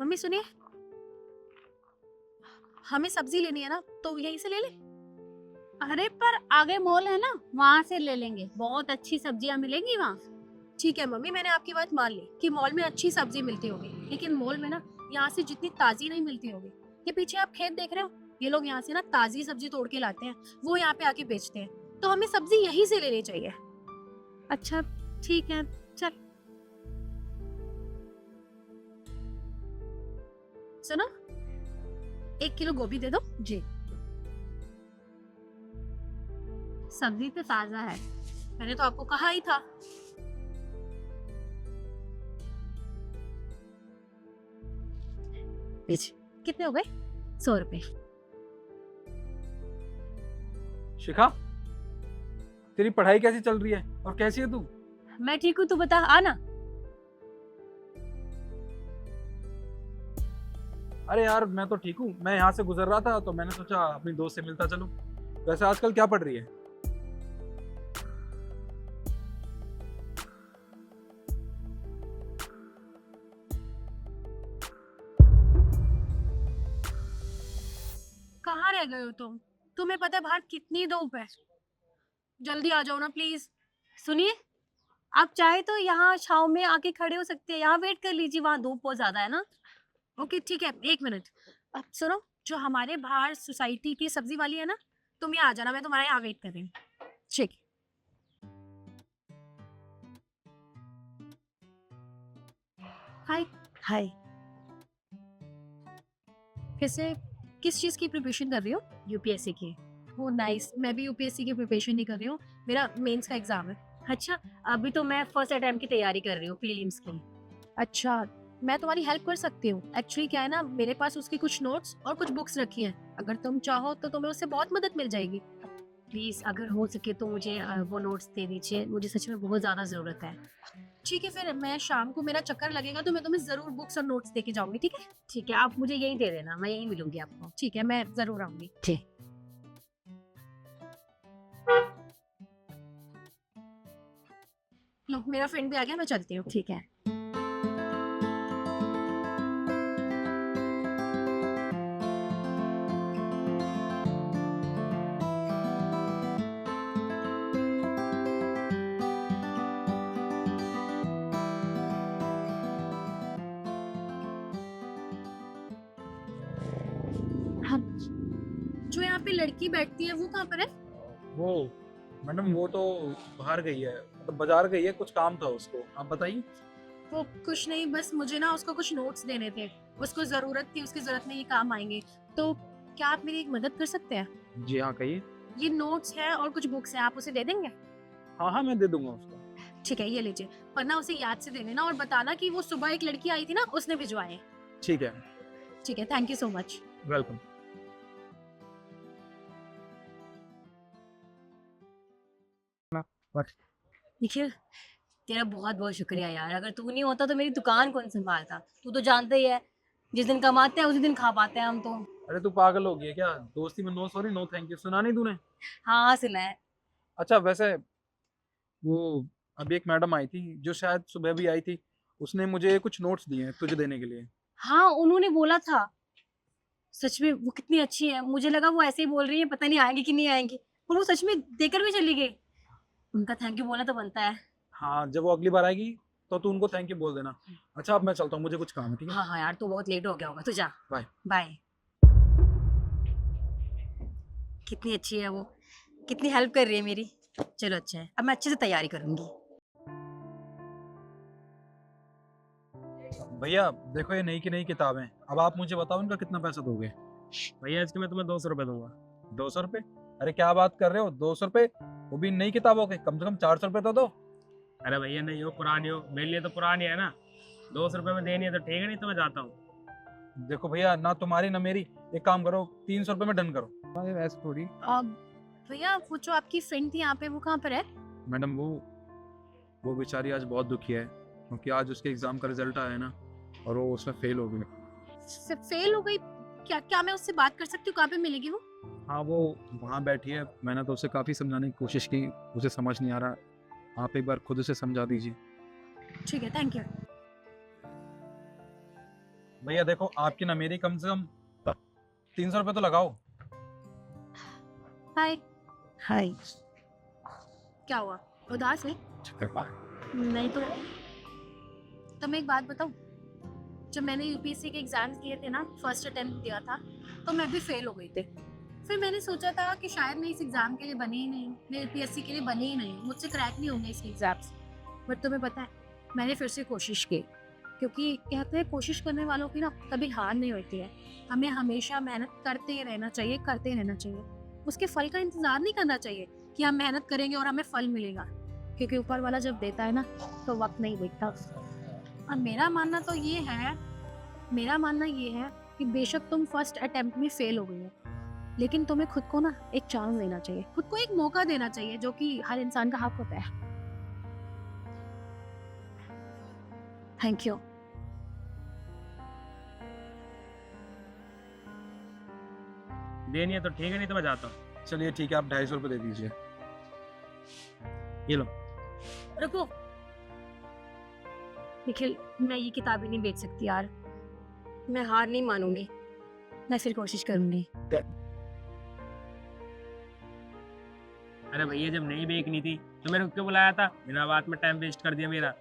Mummy सुनिए, हमें सब्जी लेनी है ना, तो यहीं से ले ले। अरे पर आगे मॉल है ना, वहाँ से ले लेंगे, बहुत अच्छी सब्जियाँ मिलेंगी वहाँ। ठीक है मम्मी, मैंने आपकी बात मान ली कि मॉल में अच्छी सब्जी मिलती होगी, लेकिन मॉल में ना यहाँ से जितनी ताजी नहीं मिलती होगी। ये पीछे आप खेत देख रहे हो, ये लोग यहाँ से ना ताजी सब्जी तोड़ के लाते हैं, वो यहाँ पे आके बेचते हैं, तो हमें सब्जी यहीं से लेनी चाहिए। अच्छा ठीक है, चल। सुनो, 1 किलो गोभी दे दो। जी, सब्जी तो ताजा है। मैंने तो आपको कहा ही था। कितने हो गए? 100 रुपए। शिखा, तेरी पढ़ाई कैसी चल रही है और कैसी है तू? मैं ठीक हूँ, तू बता, आना। अरे यार मैं तो ठीक हूँ। मैं यहाँ से गुजर रहा था तो मैंने सोचा अपनी दोस्त से मिलता चलूं। वैसे आजकल क्या पढ़ रही है? कहाँ रह गए हो तुम? तुम्हें पता है बाहर कितनी धूप है? जल्दी आ जाओ ना प्लीज। सुनिए, आप चाहे तो यहाँ छाव में आके खड़े हो सकते हैं, यहाँ वेट कर लीजिए, वहाँ धूप बहुत ज्यादा है ना। ओके ठीक है, 1 मिनट। अब सुनो, जो हमारे बाहर सोसाइटी की सब्जी वाली है ना, तुम यहाँ आ जाना, मैं तुम्हारे यहाँ वेट कर रही हूँ। ठीक। हाय। हाय। कैसे, किस चीज की प्रिपरेशन कर रही हो? यूपीएससी की। वो नाइस, मैं भी यूपीएससी की प्रिपरेशन ही कर रही हूँ। मेरा मेंस का एग्जाम है। अच्छा, अभी तो मैं फर्स्ट अटेम्प्ट की तैयारी कर रही हूँ, प्रीलिम्स की। अच्छा, मैं तुम्हारी हेल्प कर सकती हूँ। एक्चुअली क्या है ना, मेरे पास उसकी कुछ नोट्स और कुछ बुक्स रखी हैं। अगर तुम चाहो तो तुम्हें उससे बहुत मदद मिल जाएगी। प्लीज अगर हो सके तो मुझे वो नोट्स दे दीजिए, मुझे सच में बहुत ज्यादा जरूरत है। ठीक है, फिर मैं शाम को मेरा चक्कर लगेगा तो मैं तुम्हें जरूर बुक्स और नोट्स देके जाऊंगी, ठीक है? ठीक है, आप मुझे यही दे देना, मैं यही मिलूंगी आपको। ठीक है, मैं जरूर आऊंगी। ठीक। लो, मेरा फ्रेंड भी आ गया, मैं चलती हूँ। ठीक है। हाँ, जो यहाँ पे लड़की बैठती है वो कहाँ पर है? वो मैडम वो तो बाहर गई है, मतलब बाजार गई है, कुछ काम था उसको। आप बताइए। वो कुछ नहीं, बस मुझे ना उसको कुछ नोट्स देने थे। उसको जरूरत थी, उसकी जरूरत में ये काम आएंगे। तो क्या आप मेरी एक मदद कर सकते हैं? जी हाँ, कहिए। ये नोट्स है और कुछ बुक्स हैं, आप उसे दे देंगे? हाँ हाँ, मैं दे दूंगा उसको। ठीक है, ये लीजिए। पर ना उसे याद से दे देना और बताना कि वो सुबह एक लड़की आई थी ना, उसने भिजवाए। ठीक है, ठीक है, thank you so much. Welcome. Nikhil, तेरा बहुत बहुत शुक्रिया यार, अगर तू नहीं होता तो मेरी दुकान कौन संभालता। तू तो जानता ही है, जिस दिन कमाते हैं उसी दिन खा पाते हैं हम तो। अरे तू पागल हो गई है क्या? दोस्ती में no sorry no thank you सुना नहीं तूने? हाँ हाँ, सुना है। अच्छा वैसे वो अभी एक मैडम आई थी जो शायद सुबह भी आई थी, उसने मुझे कुछ नोट्स दिए हैं तुझे देने के लिए। हाँ, उन्होंने बोला था। सच में वो कितनी अच्छी है, मुझे लगा वो ऐसे ही बोल रही है, पता नहीं आएंगी कि नहीं आएंगी, पर वो सच में देकर भी चली गई। उनका थैंक यू बोलना तो बनता है। हाँ, जब वो अगली बार आएगी तो तू उनको थैंक यू बोल देना। अच्छा अब मैं चलता हूँ, मुझे कुछ काम है, ठीक है? हाँ हाँ यार, तू बहुत लेट हो गया होगा, तू जा। बाय। बाय। कितनी अच्छी है वो, कितनी हेल्प कर रही है मेरी। चलो अच्छा है, अब मैं अच्छे से तैयारी करूंगी। भैया देखो, ये नई की नई किताबें, अब आप मुझे बताओ इनका कितना पैसा दोगे? भैया इसके मैं तुम्हें 200 रुपये दूंगा। 200 रुपये? अरे क्या बात कर रहे हो, 200 रुपये? वो भी नई किताबों के, कम से कम 400 रुपये तो दो। अरे भैया नहीं हो पुरानी हो, मेरे लिए तो पुरानी है ना। 200 रुपये में देनी है तो ठीक है, नहीं तो मैं जाता हूँ। देखो भैया, ना तुम्हारी ना मेरी, एक काम करो 300 रुपये में डन करो। ऐसे थोड़ी भैया, वो जो आपकी फ्रेंड थी यहाँ पे, वो कहाँ पर है? मैडम, वो बेचारी आज बहुत दुखी है क्योंकि आज उसके एग्जाम का रिजल्ट आया है ना, और वो उसमें फेल हो गई। फेल हो गई? क्या क्या मैं उससे बात कर सकती हूँ? कहाँ पे मिलेगी वो? हाँ, वो वहाँ बैठी है। मैंने तो उसे काफ़ी समझाने की कोशिश की, उसे समझ नहीं आ रहा। आप एक बार खुद उसे समझा दीजिए। ठीक है, थैंक यू। भैया देखो, आपकी ना मेरी कम से कम 300 रुपये तो लगाओ। हाय, हाय। क्या हुआ, उदास है? नहीं तो मैं एक बात बताऊं, जब मैंने यूपीएससी के एग्जाम्स दिए थे ना, फर्स्ट अटेम्प्ट दिया था, तो मैं भी फेल हो गई थी। फिर मैंने सोचा था कि शायद मैं इस एग्जाम के लिए बनी ही नहीं, मैं यूपीएससी के लिए बनी ही नहीं, मुझसे क्रैक नहीं होंगे इसके एग्जाम्स। बट तुम्हें पता है, मैंने फिर से कोशिश की, क्योंकि कहते हैं कोशिश करने वालों की ना कभी हार नहीं होती है। हमें हमेशा मेहनत करते ही रहना चाहिए, करते रहना चाहिए। उसके फल का इंतजार नहीं करना चाहिए कि हम मेहनत करेंगे और हमें फल मिलेगा, क्योंकि ऊपर वाला जब देता है ना तो वक्त नहीं देखता। और मेरा मानना ये है कि बेशक तुम फर्स्ट अटेम्प्ट में फेल हो गई हो, लेकिन तुम्हें खुद को ना एक चांस देना चाहिए, खुद को एक मौका देना चाहिए, जो कि हर इंसान का हक होता है। Thank you. देनी है तो ठीक है, नहीं तो मैं जाता हूँ। चलिए ठीक है, आप 250 रुपये दे दीजिए। ये लो। रुको निखिल, मैं ये किताबें नहीं बेच सकती यार, मैं हार नहीं मानूंगी, मैं फिर कोशिश करूंगी। अरे भैया, जब नहीं बेचनी थी तो मेरे को क्यों बुलाया था? बिना बात में टाइम वेस्ट कर दिया मेरा।